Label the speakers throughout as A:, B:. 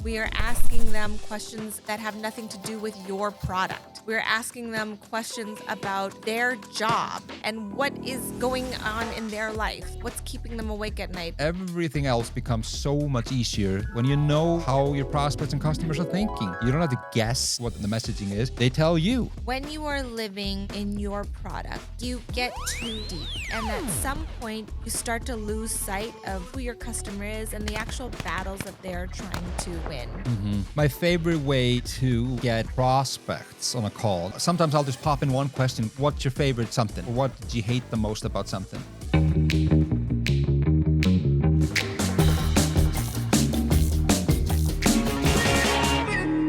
A: We are asking them questions that have nothing to do with your product. We're asking them questions about their job and what is going on in their life, what's keeping them awake at night.
B: Everything else becomes so much easier when you know how your prospects and customers are thinking. You don't have to guess what the messaging is. They tell you.
A: When you are living in your product, you get too deep. And at some point, you start to lose sight of who your customer is and the actual battles that they're trying to win.
B: My favorite way to get prospects on a call, sometimes I'll just pop in one question. What's your favorite something? Or what did you hate the most about something?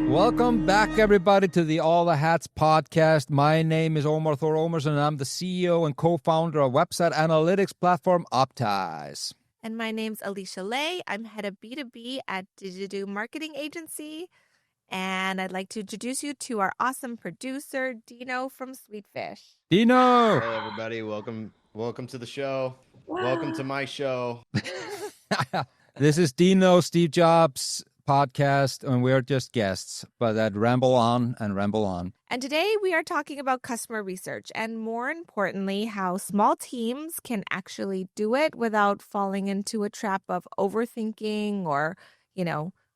B: Welcome back, everybody, to the All the Hats podcast. My name is Ómar Thor Ómarsson, and I'm the CEO and co-founder of website analytics platform Optimize.
A: And my name's Alicia Lay. I'm head of B2B at Digido Marketing Agency. And I'd like to introduce you to our awesome producer, Dino from Sweetfish.
B: Dino!
C: Hey, everybody. Welcome to the show. Welcome to my show.
B: This is Dino, Steve Jobs podcast, and we're just guests, but that ramble on and ramble on.
A: And today we are talking about customer research and, more importantly, how small teams can actually do it without falling into a trap of overthinking or,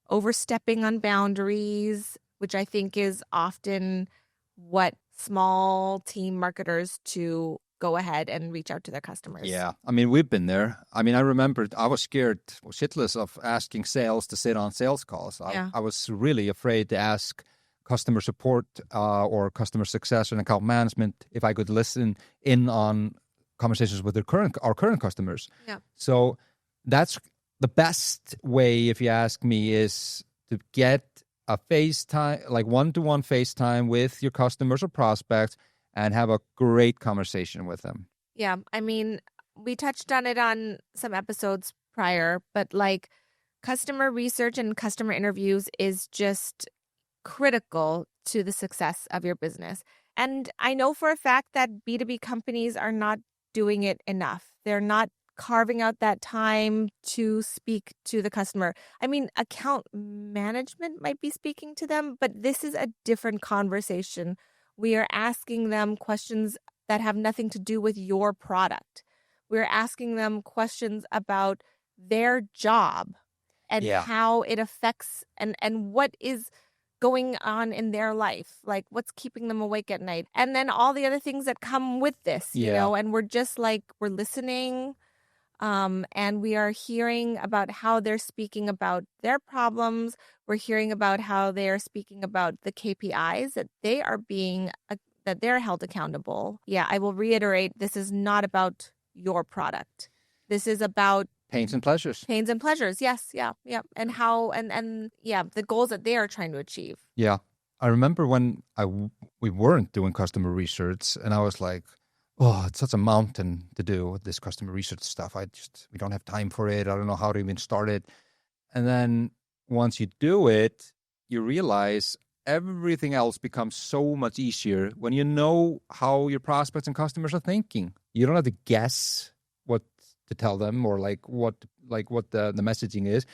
A: overstepping on boundaries, which I think is often what small team marketers to go ahead and reach out to their customers.
B: Yeah. I mean, we've been there. I mean, I remember I was scared shitless of asking sales to sit on sales calls. I was really afraid to ask customer support or customer success and account management if I could listen in on conversations with our current customers.
A: Yeah.
B: So that's the best way, if you ask me, is to get a FaceTime, like one-to-one FaceTime with your customers or prospects, and have a great conversation with them.
A: Yeah, I mean, we touched on it on some episodes prior, but like customer research and customer interviews is just critical to the success of your business. And I know for a fact that B2B companies are not doing it enough. They're not carving out that time to speak to the customer. I mean, account management might be speaking to them, but this is a different conversation. We are asking them questions that have nothing to do with your product. We're asking them questions about their job and how it affects and what is going on in their life, like what's keeping them awake at night. And then all the other things that come with this, you know, and we're just like, we're listening and we are hearing about how they're speaking about their problems. We're hearing about how they're speaking about the KPIs that they are that they're held accountable. Yeah, I will reiterate, this is not about your product. This is about
B: pains and pleasures.
A: Pains and pleasures, yes, yeah. And how, and the goals that they are trying to achieve.
B: Yeah. I remember when we weren't doing customer research, and I was like, oh, it's such a mountain to do with this customer research stuff. We don't have time for it. I don't know how to even start it. And then once you do it, you realize everything else becomes so much easier when you know how your prospects and customers are thinking. You don't have to guess what to tell them or what the messaging is.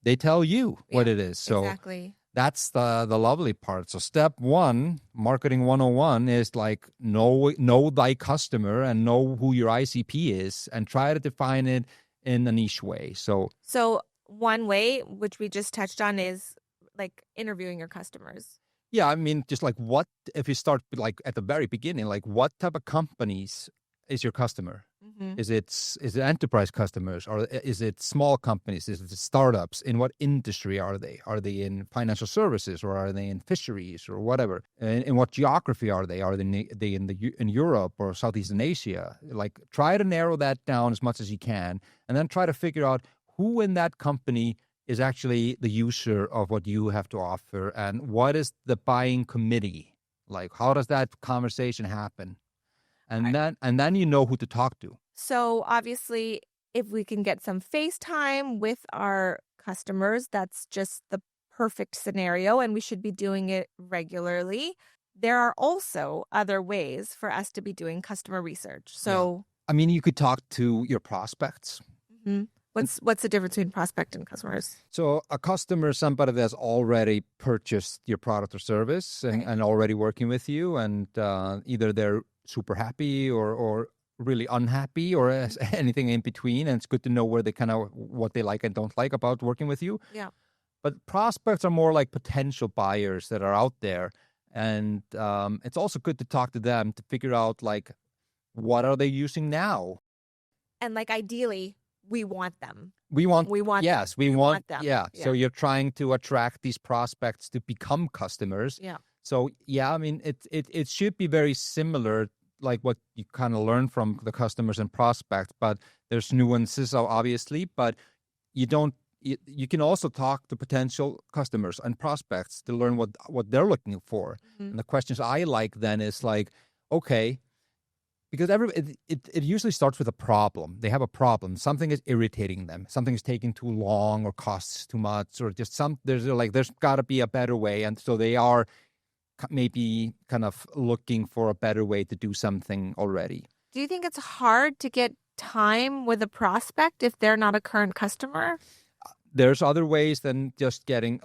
B: They tell you what it is. So
A: exactly.
B: That's the lovely part. So step one, marketing 101, is like know thy customer and know who your ICP is and try to define it in a niche way. So
A: one way, which we just touched on, is like interviewing your customers.
B: Yeah, I mean, just like what, if you start like at the very beginning, like what type of companies is your customer? Mm-hmm. Is it enterprise customers, or is it small companies? Is it startups? In what industry are they? Are they in financial services, or are they in fisheries, or whatever? In what geography are they? Are they in Europe or Southeastern Asia? Like, try to narrow that down as much as you can, and then try to figure out who in that company is actually the user of what you have to offer, and what is the buying committee? Like, how does that conversation happen? And then you know who to talk to.
A: So obviously, if we can get some FaceTime with our customers, that's just the perfect scenario, and we should be doing it regularly. There are also other ways for us to be doing customer research. So,
B: I mean, you could talk to your prospects.
A: Mm-hmm. What's the difference between prospect and customers?
B: So a customer is somebody that's already purchased your product or service and already working with you, and either they're super happy or really unhappy or anything in between. And it's good to know where they kind of what they like and don't like about working with you.
A: Yeah.
B: But prospects are more like potential buyers that are out there, and it's also good to talk to them to figure out like what are they using now.
A: And like ideally, we want them.
B: Yes, we want them. Yeah. So you're trying to attract these prospects to become customers.
A: Yeah.
B: So I mean, it should be very similar, like what you kind of learn from the customers and prospects, but there's nuances, obviously. But you don't. You can also talk to potential customers and prospects to learn what they're looking for. And the questions I like then is like, okay. Because it usually starts with a problem. They have a problem. Something is irritating them. Something is taking too long or costs too much, or just there's got to be a better way. And so they are maybe kind of looking for a better way to do something already.
A: Do you think it's hard to get time with a prospect if they're not a current customer?
B: There's other ways than just getting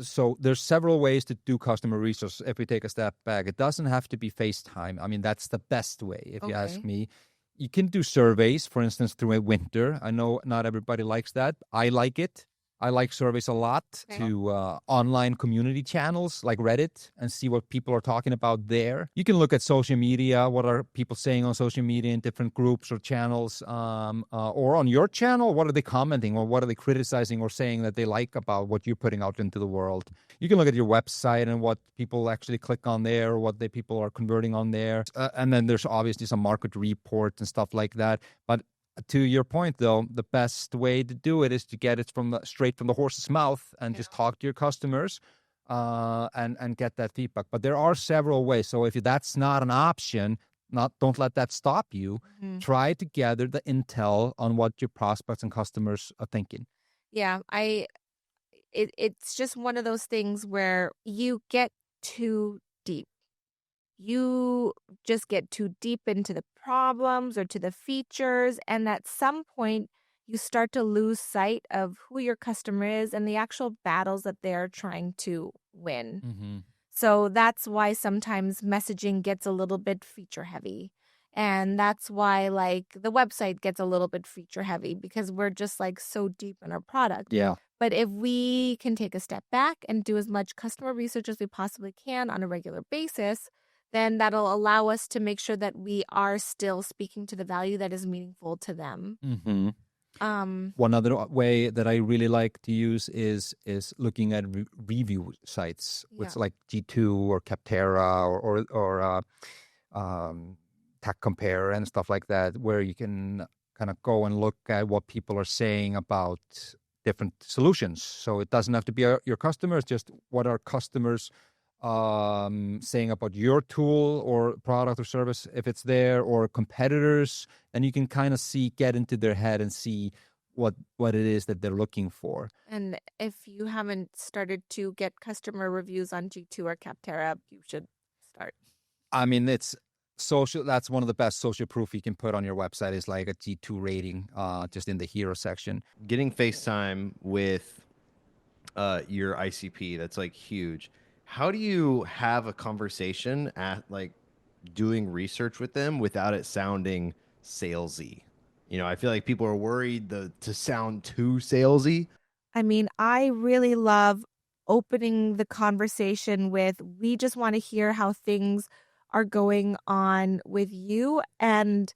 B: So there's several ways to do customer research. If we take a step back, it doesn't have to be FaceTime. I mean, that's the best way, if you ask me. You can do surveys, for instance, through a winter. I know not everybody likes that. I like it. I like surveys a lot to online community channels like Reddit and see what people are talking about there. You can look at social media. What are people saying on social media in different groups or channels? Or on your channel, what are they commenting or what are they criticizing or saying that they like about what you're putting out into the world? You can look at your website and what people actually click on there, or what people are converting on there. And then there's obviously some market reports and stuff like that. But to your point, though, the best way to do it is to get it straight from the horse's mouth and just talk to your customers and get that feedback. But there are several ways. So if that's not an option, don't let that stop you. Try to gather the intel on what your prospects and customers are thinking.
A: Yeah, it's just one of those things where you get too deep. You just get too deep into the problems or to the features, and at some point you start to lose sight of who your customer is and the actual battles that they're trying to win. So that's why sometimes messaging gets a little bit feature heavy. And that's why like the website gets a little bit feature heavy, because we're just like so deep in our product.
B: Yeah.
A: But if we can take a step back and do as much customer research as we possibly can on a regular basis, then that'll allow us to make sure that we are still speaking to the value that is meaningful to them.
B: One other way that I really like to use is looking at review sites with like G2 or Capterra or Tech Compare and stuff like that, where you can kind of go and look at what people are saying about different solutions. So it doesn't have to be your customers, just what are customers saying about your tool or product or service, if it's there, or competitors, and you can kind of get into their head and see what it is that they're looking for.
A: And if you haven't started to get customer reviews on G2 or Capterra, you should start.
B: I mean, it's social. That's one of the best social proof you can put on your website is like a G2 rating, just in the hero section.
C: Getting FaceTime with your ICP, that's like huge. How do you have a conversation at like doing research with them without it sounding salesy? You know, I feel like people are worried to sound too salesy.
A: I mean, I really love opening the conversation with, we just want to hear how things are going on with you and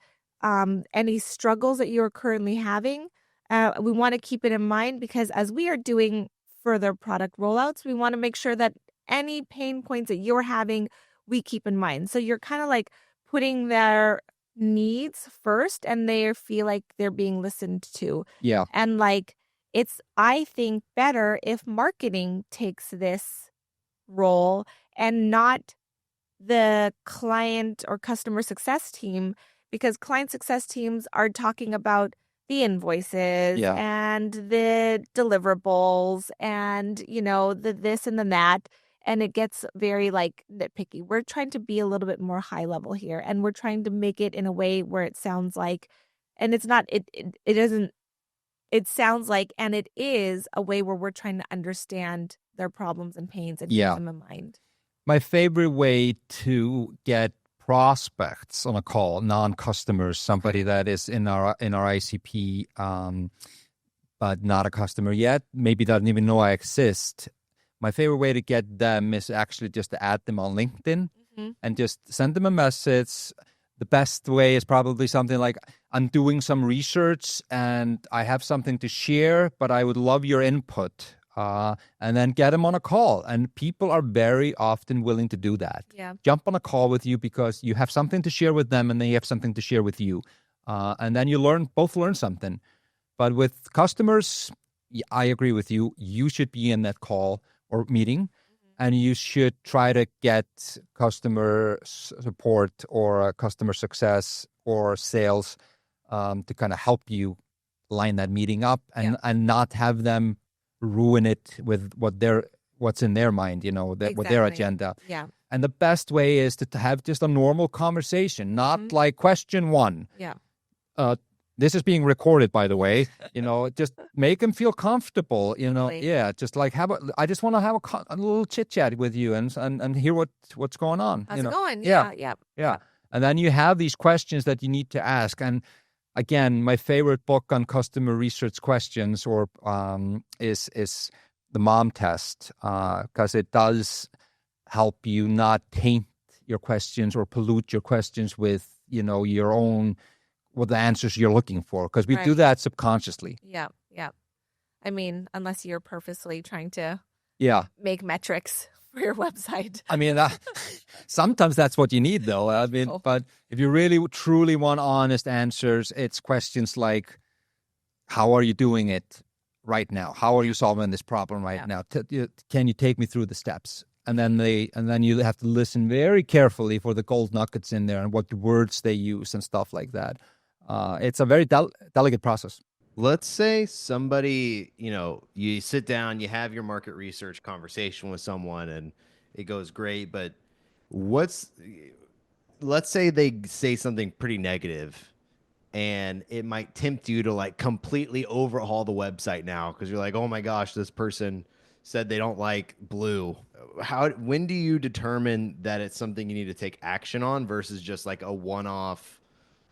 A: any struggles that you're currently having. We want to keep it in mind, because as we are doing further product rollouts, we want to make sure that any pain points that you're having, we keep in mind. So you're kind of like putting their needs first, and they feel like they're being listened to.
B: Yeah.
A: And like, it's, I think, better if marketing takes this role and not the client or customer success team, because client success teams are talking about the invoices and the deliverables and, you know, the this and the that. And it gets very like nitpicky. We're trying to be a little bit more high level here, and we're trying to make it in a way where it sounds like, and it's not, it isn't it sounds like, and it is a way where we're trying to understand their problems and pains and keep them in mind.
B: My favorite way to get prospects on a call, non-customers, somebody that is in our ICP, but not a customer yet, maybe doesn't even know I exist. My favorite way to get them is actually just to add them on LinkedIn and just send them a message. The best way is probably something like, I'm doing some research and I have something to share, but I would love your input. And then get them on a call. And people are very often willing to do that.
A: Yeah.
B: Jump on a call with you because you have something to share with them and they have something to share with you. And then you both learn something. But with customers, I agree with you. You should be in that call or meeting. And you should try to get customer support or customer success or sales to kind of help you line that meeting up and not have them ruin it with what's in their mind, with their agenda.
A: Yeah.
B: And the best way is to have just a normal conversation, not like question one.
A: Yeah.
B: This is being recorded, by the way. Just make them feel comfortable.
A: Totally.
B: Yeah, just like I just want to have a little chit chat with you and hear what's going on.
A: How's it going?
B: Yeah. And then you have these questions that you need to ask. And again, my favorite book on customer research questions is the MOM test because it does help you not taint your questions or pollute your questions with your own. What the answers you're looking for, because we do that subconsciously.
A: Yeah. I mean, unless you're purposely trying to make metrics for your website.
B: I mean, sometimes that's what you need, though. I mean, but if you really truly want honest answers, it's questions like, how are you doing it right now? How are you solving this problem right now? Can you take me through the steps? And then you have to listen very carefully for the gold nuggets in there and what words they use and stuff like that. It's a very delicate process.
C: Let's say somebody, you sit down, you have your market research conversation with someone and it goes great, but let's say they say something pretty negative and it might tempt you to like completely overhaul the website now because you're like, oh my gosh, this person said they don't like blue. When do you determine that it's something you need to take action on versus just like a one-off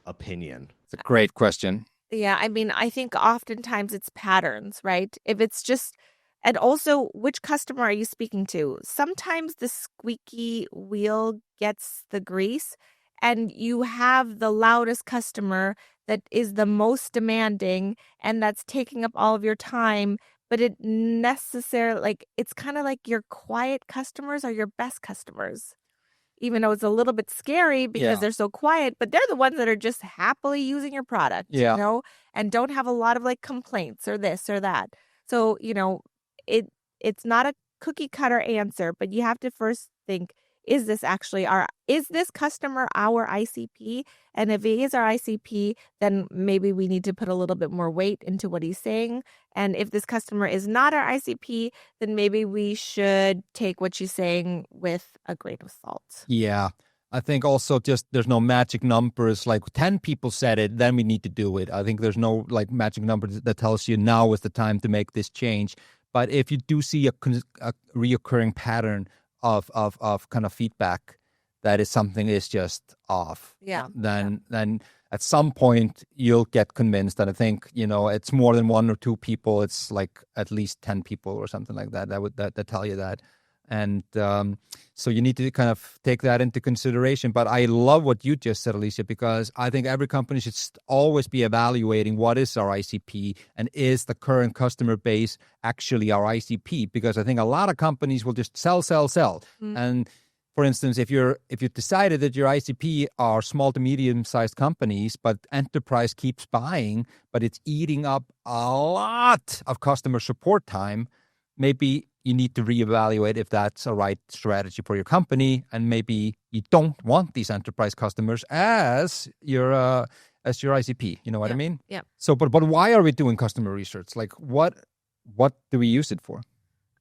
C: opinion?
B: It's a great question.
A: Yeah, I mean, I think oftentimes it's patterns, right? If it's just, and also which customer are you speaking to? Sometimes the squeaky wheel gets the grease and you have the loudest customer that is the most demanding and that's taking up all of your time, but it necessarily, it's kind of like your quiet customers are your best customers. Even though it's a little bit scary because they're so quiet, but they're the ones that are just happily using your product, and don't have a lot of complaints or this or that. So, it's not a cookie cutter answer, but you have to first think, is this customer our ICP? And if he is our ICP, then maybe we need to put a little bit more weight into what he's saying. And if this customer is not our ICP, then maybe we should take what she's saying with a grain of salt.
B: Yeah. I think also just there's no magic numbers, like 10 people said it, then we need to do it. I think there's no magic number that tells you now is the time to make this change. But if you do see a reoccurring pattern of kind of feedback that is something is just off. Then at some point you'll get convinced. And I think, it's more than one or two people. It's like at least 10 people or something like that that tell you that. And so you need to kind of take that into consideration. But I love what you just said, Alicia, because I think every company should always be evaluating what is our ICP and is the current customer base actually our ICP? Because I think a lot of companies will just sell. Mm-hmm. And for instance, if you decided that your ICP are small to medium-sized companies, but enterprise keeps buying, but it's eating up a lot of customer support time, maybe you need to reevaluate if that's a right strategy for your company, and maybe you don't want these enterprise customers as your ICP. You know what I mean?
A: Yeah.
B: So, but why are we doing customer research? Like, what do we use it for?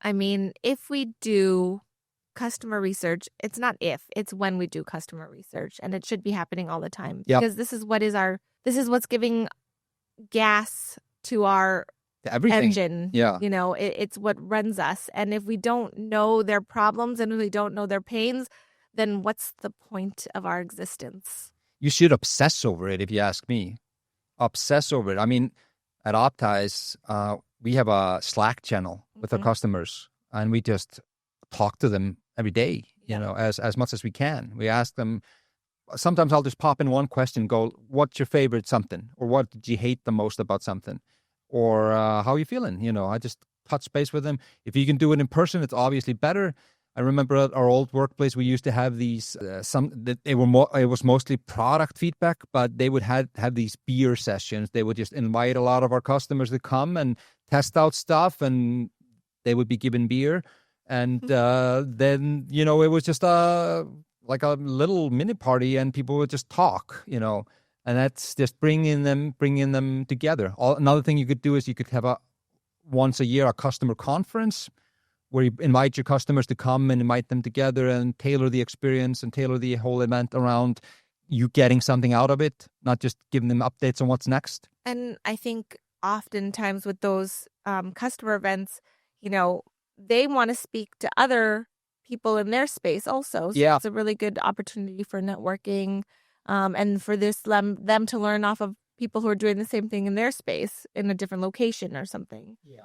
A: I mean, if we do customer research, it's not if, it's when we do customer research, and it should be happening all the time.
B: Yep.
A: Because this is what's giving gas to our
B: Everything.
A: engine.
B: Yeah.
A: You know, it's what runs us. And if we don't know their problems and if we don't know their pains, then what's the point of our existence?
B: You should obsess over it, if you ask me. Obsess over it. I mean, at Optize, we have a Slack channel with our customers, and we just talk to them every day, you know, as much as we can. We ask them, sometimes I'll just pop in one question, go, what's your favorite something? Or what did you hate the most about something? Or how are you feeling? You know, I just touch base with them. If you can do it in person, it's obviously better. I remember at our old workplace, we used to have these, it was mostly product feedback, but they would have these beer sessions. They would just invite a lot of our customers to come and test out stuff, and they would be given beer. And then, you know, it was just like a little mini party, and people would just talk, you know, and that's just bringing them together. Another thing you could do is you could have once a year a customer conference where you invite your customers to come and invite them together and tailor the experience and tailor the whole event around you getting something out of it, not just giving them updates on what's next.
A: And I think oftentimes with those customer events, you know, they want to speak to other people in their space also. So
B: Yeah.
A: it's a really good opportunity for networking and for them to learn off of people who are doing the same thing in their space in a different location or something.
B: Yeah.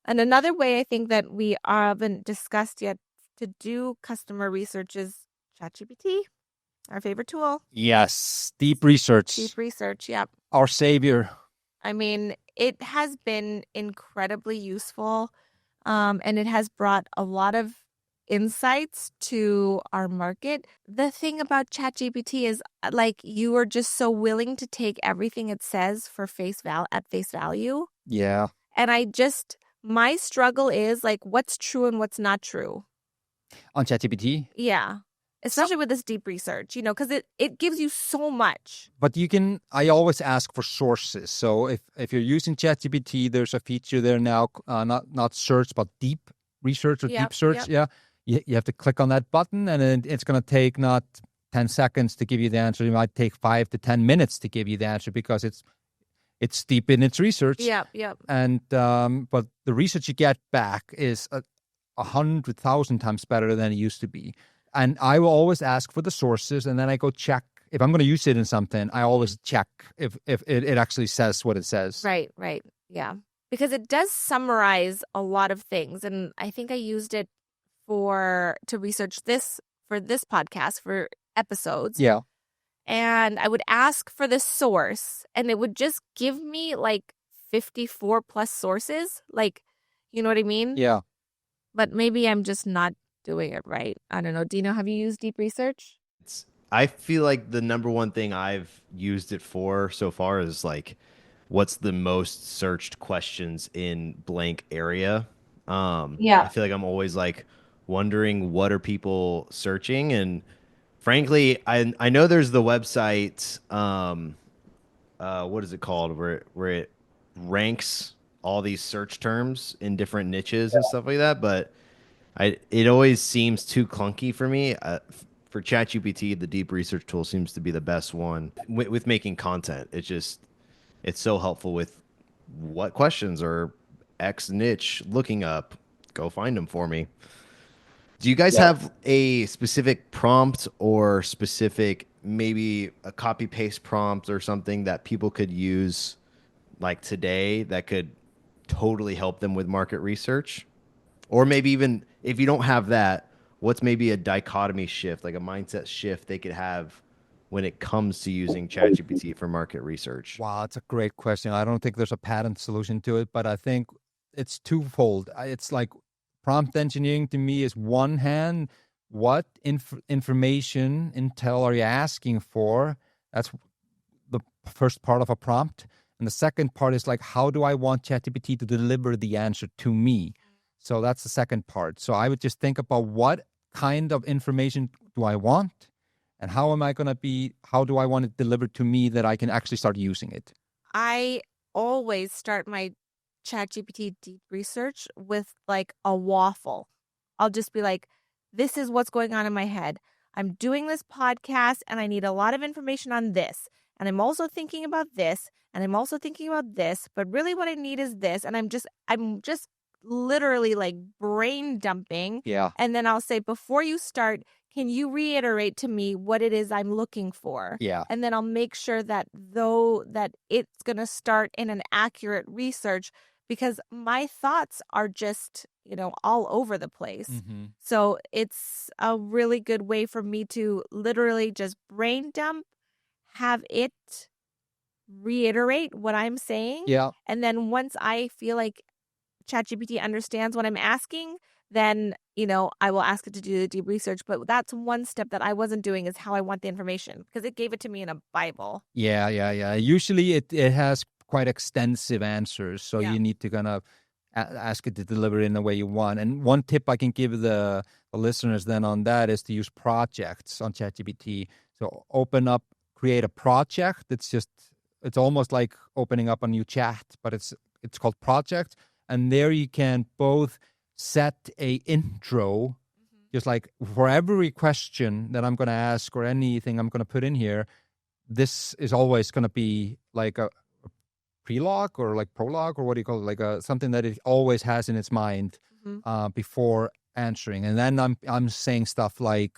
A: And another way I think that we haven't discussed yet to do customer research is ChatGPT, our favorite tool.
B: Yes. Deep research.
A: Deep research, yeah.
B: Our savior.
A: I mean, it has been incredibly useful, and it has brought a lot of insights to our market. The thing about ChatGPT is, like, you are just so willing to take everything it says for at face value.
B: Yeah.
A: And my struggle is like, what's true and what's not true
B: On ChatGPT.
A: Yeah. Especially with this deep research, you know, because it gives you so much.
B: But I always ask for sources. So if you're using ChatGPT, there's a feature there now, not search, but deep research or deep search.
A: Yep.
B: Yeah. You have to click on that button, and it's going to take not 10 seconds to give you the answer. It might take 5 to 10 minutes to give you the answer because it's deep in its research.
A: Yep.
B: And but the research you get back is 100,000 times better than it used to be. And I will always ask for the sources, and then I go check. If I'm going to use it in something, I always check if it actually says what it says.
A: Right. Yeah. Because it does summarize a lot of things. And I think I used it to research this for this podcast for episodes.
B: Yeah.
A: And I would ask for the source, and it would just give me like 54 plus sources. Like, you know what I mean?
B: Yeah.
A: But maybe I'm just not doing it right. I don't know. Dino, have you used deep research?
C: I feel like the number one thing I've used it for so far is like, what's the most searched questions in blank area?
A: Yeah.
C: I feel like I'm always like wondering what are people searching, and frankly, I know there's the website, what is it called, where it ranks all these search terms in different niches and stuff like that, but it always seems too clunky for me. For ChatGPT, the deep research tool seems to be the best one with making content. It's so helpful with what questions are X niche looking up. Go find them for me. Do you guys have a specific prompt or specific, maybe a copy paste prompt or something that people could use like today that could totally help them with market research? Or maybe even if you don't have that, what's maybe a dichotomy shift, like a mindset shift they could have when it comes to using ChatGPT for market research?
B: Wow, that's a great question. I don't think there's a patent solution to it, but I think it's twofold. It's like prompt engineering to me is one hand, what information, intel are you asking for? That's the first part of a prompt. And the second part is like, how do I want ChatGPT to deliver the answer to me? So that's the second part. So I would just think about what kind of information do I want, and how do I want it delivered to me that I can actually start using it?
A: I always start my ChatGPT deep research with like a waffle. I'll just be like, this is what's going on in my head. I'm doing this podcast and I need a lot of information on this. and I'm also thinking about this, and I'm also thinking about this, but really what I need is this, and I'm just literally like brain dumping.
B: Yeah.
A: And then I'll say, before you start, can you reiterate to me what it is I'm looking for?
B: Yeah.
A: And then I'll make sure that it's going to start in an accurate research, because my thoughts are just, all over the place.
B: Mm-hmm.
A: So it's a really good way for me to literally just brain dump, have it reiterate what I'm saying.
B: Yeah.
A: And then once I feel like ChatGPT understands what I'm asking, then, I will ask it to do the deep research. But that's one step that I wasn't doing, is how I want the information, because it gave it to me in a Bible.
B: Yeah. Usually it has quite extensive answers, so you need to kind of ask it to deliver it in the way you want. And one tip I can give the listeners then on that is to use projects on ChatGPT. So create a project. It's almost like opening up a new chat, but it's called project. And there you can both set a intro, just like for every question that I'm going to ask or anything I'm going to put in here, this is always going to be like a prelogue or like prologue, or what do you call it? Like something that it always has in its mind before answering. And then I'm saying stuff like,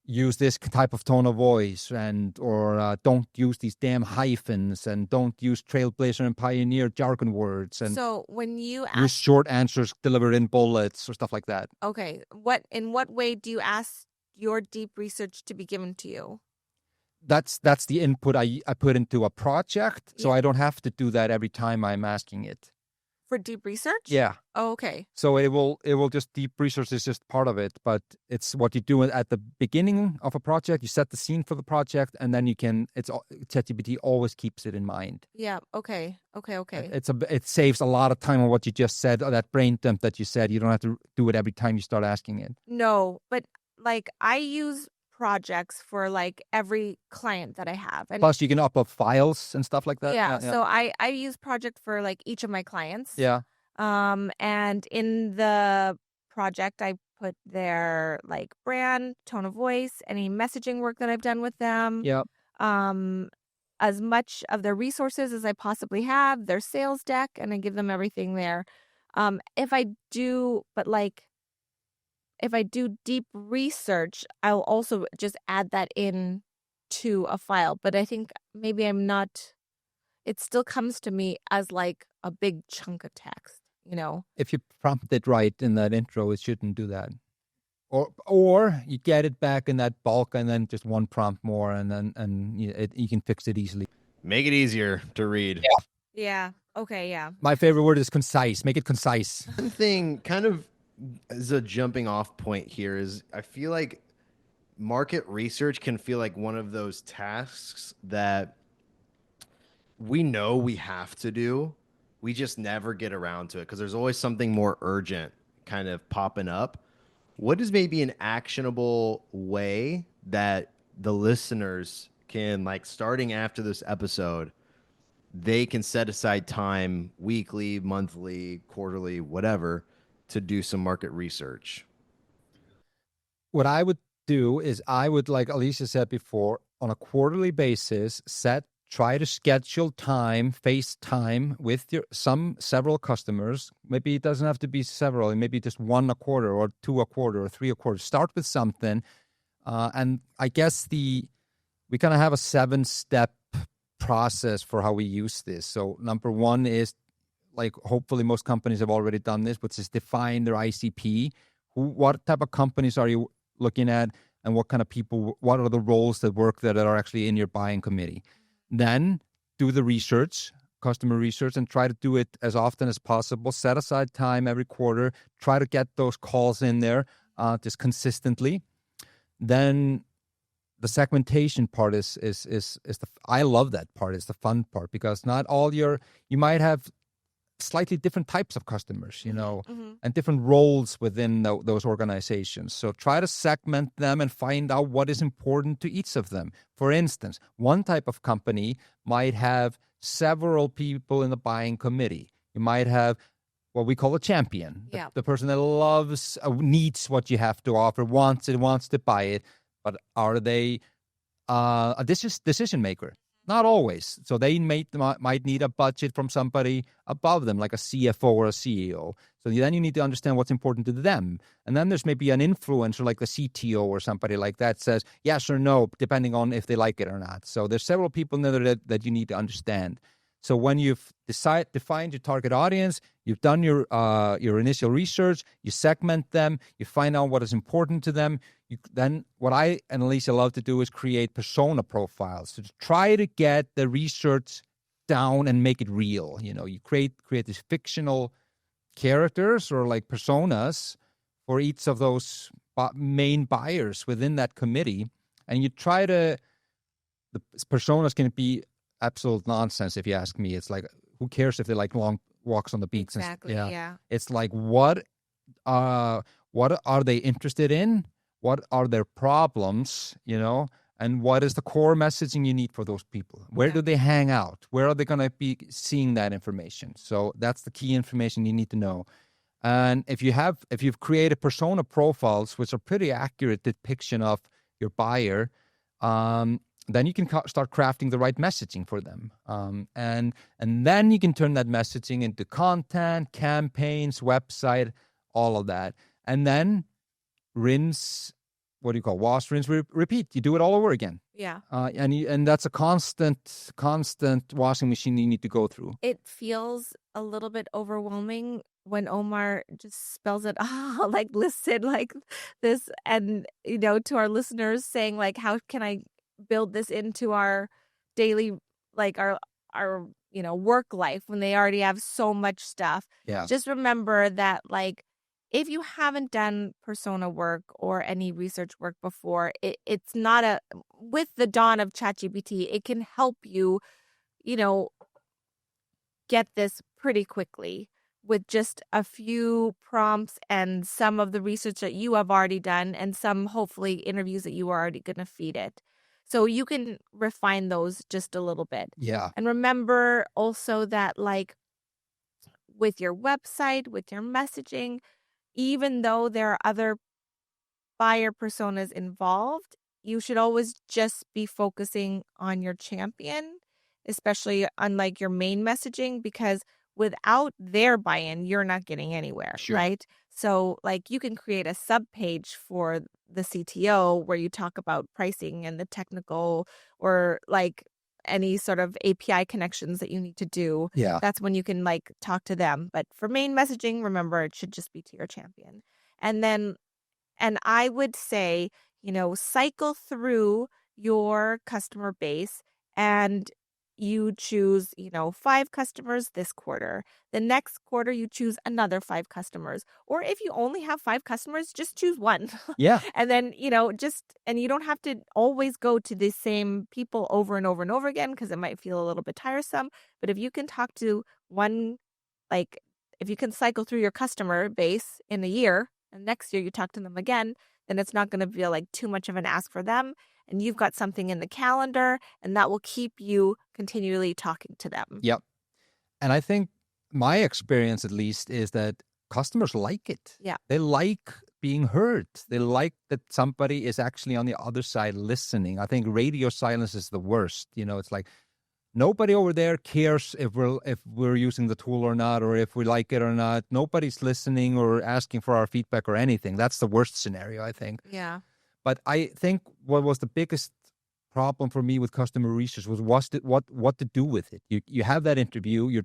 B: use this type of tone of voice, or don't use these damn hyphens, and don't use trailblazer and pioneer jargon words. And
A: so when you
B: use short answers delivered in bullets or stuff like that.
A: Okay. In what way do you ask your deep research to be given to you?
B: That's the input I put into a project, so I don't have to do that every time I'm asking it.
A: For deep research?
B: Yeah.
A: Oh, okay.
B: So it will just, deep research is just part of it, but it's what you do at the beginning of a project. You set the scene for the project, and then ChatGPT always keeps it in mind.
A: Yeah. Okay.
B: It saves a lot of time on what you just said, or that brain dump that you said. You don't have to do it every time you start asking it.
A: No, but like I use projects for like every client that I have. And
B: plus you can upload files and stuff like that.
A: Yeah. So I use project for like each of my clients.
B: Yeah.
A: And in the project I put their like brand, tone of voice, any messaging work that I've done with them.
B: Yeah.
A: As much of their resources as I possibly have, their sales deck, and I give them everything there. If I do deep research, I'll also just add that in to a file. But I think maybe it still comes to me as like a big chunk of text,
B: If you prompt it right in that intro, it shouldn't do that. Or you get it back in that bulk, and then just one prompt more, and you can fix it easily.
C: Make it easier to read.
A: Yeah. Okay, yeah.
B: My favorite word is concise. Make it concise.
C: One thing kind of as a jumping off point here is I feel like market research can feel like one of those tasks that we know we have to do. We just never get around to it because there's always something more urgent kind of popping up. What is maybe an actionable way that the listeners can, like, starting after this episode, they can set aside time weekly, monthly, quarterly, whatever, to do some market research?
B: What I would do is like Alicia said before, on a quarterly basis, try to schedule FaceTime with several customers. Maybe it doesn't have to be several, maybe just one a quarter or two a quarter or three a quarter. Start with something. And I guess we kind of have a 7-step process for how we use this. So number one is, like, hopefully most companies have already done this, which is define their ICP. What type of companies are you looking at, and what kind of people, what are the roles that work that are actually in your buying committee? Then do the research, customer research, and try to do it as often as possible. Set aside time every quarter. Try to get those calls in there just consistently. Then the segmentation part is I love that part. It's the fun part, because not all you might have slightly different types of customers, and different roles within those organizations. So try to segment them and find out what is important to each of them. For instance, one type of company might have several people in the buying committee. You might have what we call a champion, the person that needs what you have to offer, wants to buy it, but are they a decision maker? Not always. So they might need a budget from somebody above them, like a CFO or a CEO. So then you need to understand what's important to them. And then there's maybe an influencer like the CTO or somebody like that says yes or no, depending on if they like it or not. So there's several people in there that you need to understand. So when you've defined your target audience, you've done your initial research, you segment them, you find out what is important to them. Then what I and Alicia love to do is create persona profiles to try to get the research down and make it real. You create these fictional characters or like personas for each of those main buyers within that committee, and you try to. The personas can be absolute nonsense if you ask me. It's like, who cares if they like long walks on the beach?
A: Exactly. Yeah.
B: It's like, what are they interested in? What are their problems? And what is the core messaging you need for those people? Where do they hang out? Where are they going to be seeing that information? So that's the key information you need to know. And if you've created persona profiles, which are pretty accurate depiction of your buyer, then you can start crafting the right messaging for them. And then you can turn that messaging into content, campaigns, website, all of that. And then wash, rinse, repeat. You do it all over again.
A: Yeah.
B: And that's a constant washing machine you need to go through.
A: It feels a little bit overwhelming when Ómar just spells it all, like listed like this, and to our listeners saying like, how can I build this into our daily, like our work life when they already have so much stuff.
B: Yeah.
A: Just remember that, like, if you haven't done persona work or any research work before, it's not with the dawn of ChatGPT, it can help you, get this pretty quickly with just a few prompts and some of the research that you have already done and some hopefully interviews that you are already going to feed it. So you can refine those just a little bit.
B: Yeah.
A: And remember also that, like, with your website, with your messaging, even though there are other buyer personas involved, you should always just be focusing on your champion, especially on like your main messaging, because without their buy-in, you're not getting anywhere,
B: Sure.
A: right? So like you can create a sub-page for the CTO where you talk about pricing and the technical or like any sort of API connections that you need to do.
B: Yeah.
A: That's when you can like talk to them. But for main messaging, remember, it should just be to your champion. And I would say, cycle through your customer base and you choose, 5 customers this quarter. The next quarter, you choose another 5 customers. Or if you only have 5 customers, just choose one.
B: Yeah.
A: And then, and you don't have to always go to the same people over and over and over again because it might feel a little bit tiresome. But if you can talk to one, like, if you can cycle through your customer base in a year, and next year you talk to them again, then it's not going to feel like too much of an ask for them. And you've got something in the calendar, and that will keep you continually talking to them.
B: Yep. And I think my experience, at least, is that customers like it.
A: Yeah.
B: They like being heard. They like that somebody is actually on the other side listening. I think radio silence is the worst. It's like nobody over there cares if we're using the tool or not, or if we like it or not. Nobody's listening or asking for our feedback or anything. That's the worst scenario, I think.
A: Yeah.
B: But I think what was the biggest problem for me with customer research was what to do with it. You have that interview.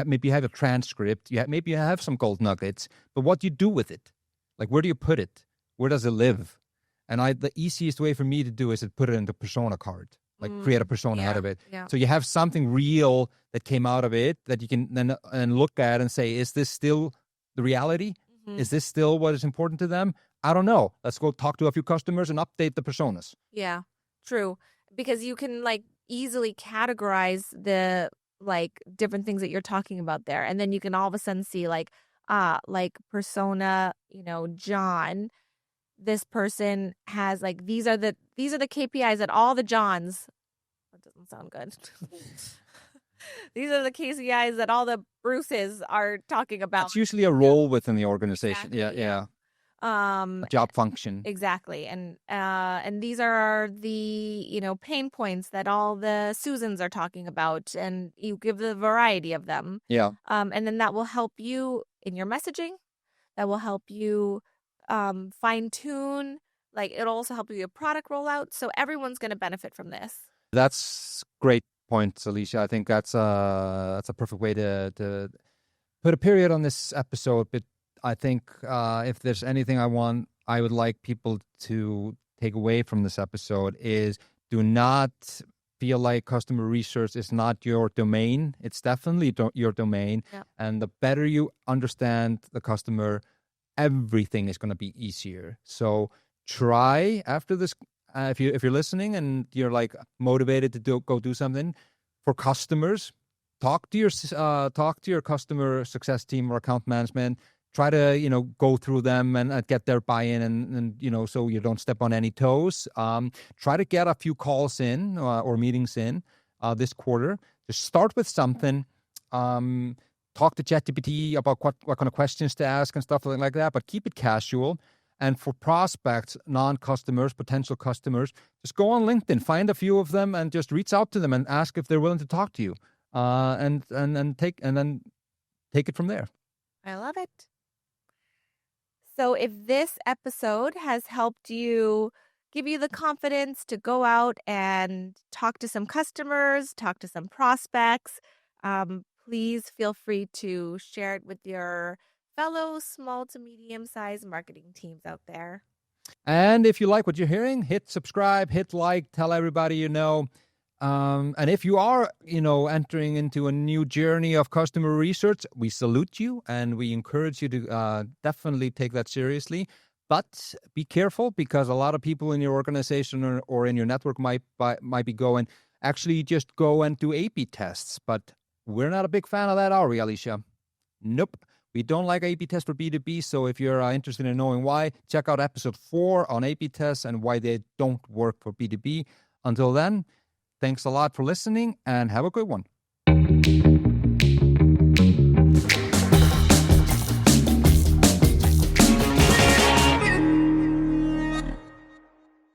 B: Maybe you have a transcript. Maybe you have some gold nuggets. But what do you do with it? Like, where do you put it? Where does it live? And the easiest way for me to do is to put it into persona card. Like create a persona out of it.
A: Yeah.
B: So you have something real that came out of it that you can then look at and say, is this still the reality? Mm-hmm. Is this still what is important to them? I don't know. Let's go talk to a few customers and update the personas.
A: Yeah, true. Because you can like easily categorize the like different things that you're talking about there. And then you can all of a sudden see like persona, John. This person has like these are the KPIs that all the Johns, that doesn't sound good. These are the KPIs that all the Bruces are talking about.
B: It's usually a role within the organization.
A: Exactly,
B: Yeah. Job function.
A: Exactly. And these are the, pain points that all the Susans are talking about, and you give the variety of them.
B: Yeah.
A: And then that will help you in your messaging. That will help you fine tune. Like, it'll also help you with your product rollout. So everyone's going to benefit from this.
B: That's great points, Alicia. I think that's a perfect way to put a period on this episode. But I think if there's anything I would like people to take away from this episode is, do not feel like customer research is not your domain. It's definitely your domain.
A: Yeah.
B: And the better you understand the customer, everything is going to be easier. So try after this, if you're listening and you're like motivated to go do something for customers, talk to your customer success team or account management. Try to go through them and get their buy-in and so you don't step on any toes. Try to get a few calls in or meetings in this quarter. Just start with something. Talk to ChatGPT about what kind of questions to ask and stuff like that, but keep it casual. And for prospects, non-customers, potential customers, just go on LinkedIn, find a few of them, and just reach out to them and ask if they're willing to talk to you. And then take it from there.
A: I love it. So if this episode has helped you, give you the confidence to go out and talk to some customers, talk to some prospects, please feel free to share it with your fellow small to medium-sized marketing teams out there.
B: And if you like what you're hearing, hit subscribe, hit like, tell everybody you know. And if you are, entering into a new journey of customer research, we salute you and we encourage you to definitely take that seriously. But be careful, because a lot of people in your organization or in your network might be going, actually just go and do A/B tests. But we're not a big fan of that, are we, Alicia? Nope. We don't like A/B tests for B2B. So if you're interested in knowing why, check out episode 4 on A/B tests and why they don't work for B2B. Until then, thanks a lot for listening and have a good one.